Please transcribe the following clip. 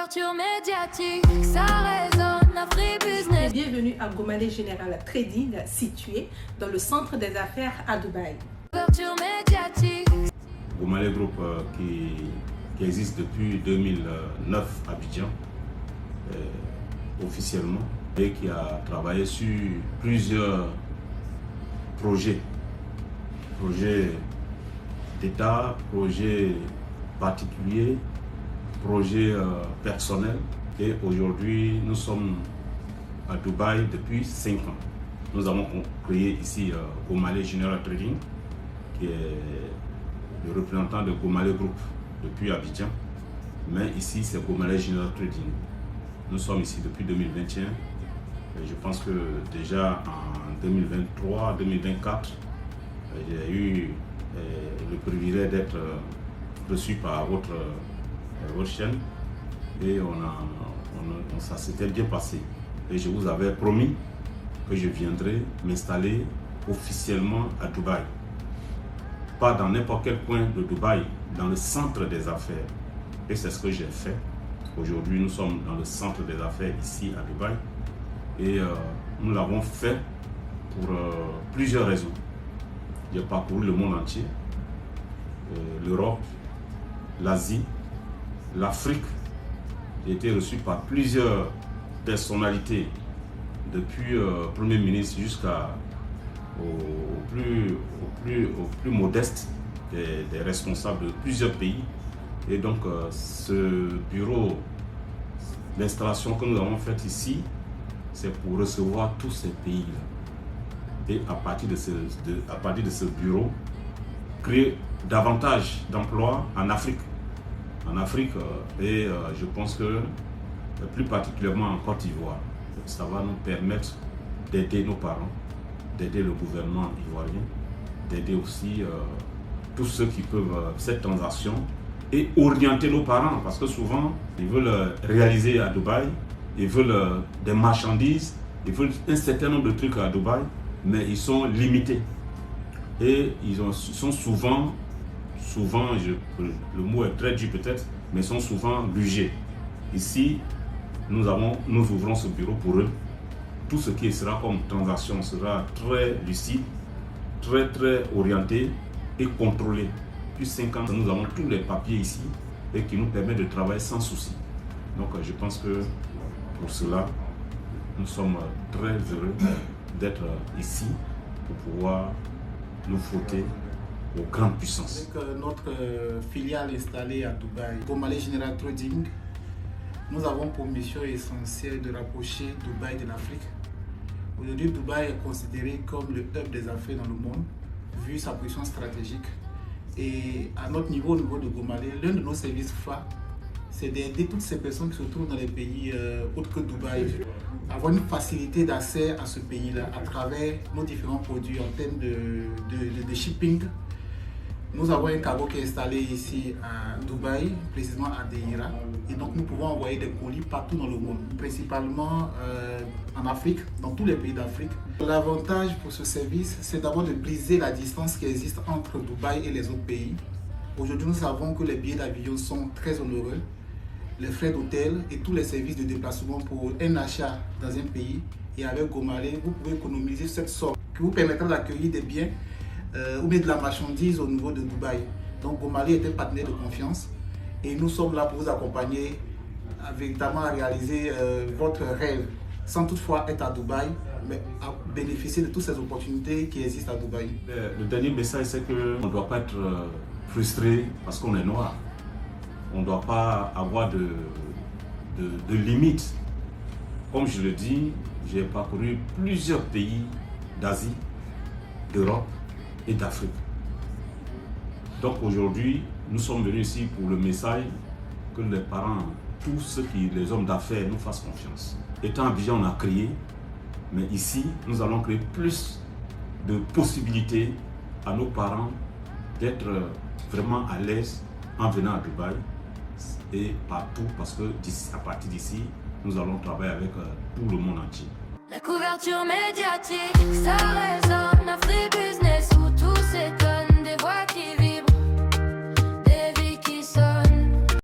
couverture médiatique, ça résonne, Afribusiness. Bienvenue à Gomale General Trading, situé dans le centre des affaires à Dubaï. Couverture médiatique. Gomale Group qui existe depuis 2009 à Abidjan, officiellement, et qui a travaillé sur plusieurs projets d'État, projets particuliers, projets personnels. Et aujourd'hui, nous sommes à Dubaï depuis 5 ans. Nous avons créé ici Gomale General Trading, qui est le représentant de Gomale Group depuis Abidjan. Mais ici, c'est Gomale General Trading. Nous sommes ici depuis 2021. Et je pense que déjà en 2023-2024, j'ai eu le privilège d'être reçu par votre chaîne et ça s'était bien passé. Et je vous avais promis que je viendrais m'installer officiellement à Dubaï. Pas dans n'importe quel coin de Dubaï, dans le centre des affaires. Et c'est ce que j'ai fait. Aujourd'hui, nous sommes dans le centre des affaires ici à Dubaï. Et nous l'avons fait pour plusieurs raisons. J'ai parcouru le monde entier, l'Europe, l'Asie, l'Afrique. J'ai été reçu par plusieurs personnalités, depuis Premier ministre jusqu'au plus modeste des responsables de plusieurs pays. Et donc ce bureau d'installation que nous avons fait ici, c'est pour recevoir tous ces pays-là. Et à partir de ce bureau, créer davantage d'emplois en Afrique. En Afrique, et je pense que plus particulièrement en Côte d'Ivoire. Ça va nous permettre d'aider nos parents, d'aider le gouvernement ivoirien, d'aider aussi tous ceux qui peuvent cette transaction et orienter nos parents, parce que souvent ils veulent réaliser à Dubaï, ils veulent des marchandises, ils veulent un certain nombre de trucs à Dubaï, mais ils sont limités et ils sont souvent, le mot est très dur peut-être, mais sont souvent budgés. Ici, nous ouvrons ce bureau pour eux. Tout ce qui sera comme transaction sera très lucide, très orienté et contrôlé. Depuis 5 ans, nous avons tous les papiers ici et qui nous permettent de travailler sans souci. Donc je pense que pour cela, nous sommes très heureux d'être ici pour pouvoir nous frotter aux grandes puissances. Avec notre filiale installée à Dubaï, Gomale General Trading, nous avons pour mission essentielle de rapprocher Dubaï de l'Afrique. Aujourd'hui, Dubaï est considéré comme le hub des affaires dans le monde, vu sa position stratégique. Et à notre niveau, au niveau de Gomale, l'un de nos services phares, c'est d'aider toutes ces personnes qui se trouvent dans les pays autres que Dubaï, avoir une facilité d'accès à ce pays-là à travers nos différents produits en termes de shipping. Nous avons un cargo qui est installé ici à Dubaï, précisément à Deira, et donc nous pouvons envoyer des colis partout dans le monde, principalement en Afrique, dans tous les pays d'Afrique. L'avantage pour ce service, c'est d'abord de briser la distance qui existe entre Dubaï et les autres pays. Aujourd'hui, nous savons que les billets d'avion sont très onéreux, les frais d'hôtel et tous les services de déplacement pour un achat dans un pays. Et avec Gomale, vous pouvez économiser cette somme qui vous permettra d'accueillir des biens ou bien de la marchandise au niveau de Dubaï. Donc Gomale est un partenaire de confiance et nous sommes là pour vous accompagner véritablement à réaliser votre rêve sans toutefois être à Dubaï, mais à bénéficier de toutes ces opportunités qui existent à Dubaï. Le dernier message, c'est qu'on ne doit pas être frustré parce qu'on est noir. On ne doit pas avoir de limites. Comme je le dis, j'ai parcouru plusieurs pays d'Asie, d'Europe et d'Afrique. Donc aujourd'hui, nous sommes venus ici pour le message que les parents, tous les hommes d'affaires nous fassent confiance. Étant Abidjan, on a créé, mais ici, nous allons créer plus de possibilités à nos parents d'être vraiment à l'aise en venant à Dubaï et partout, parce que à partir d'ici, nous allons travailler avec tout le monde entier. La couverture médiatique, ça résonne, Afribusiness.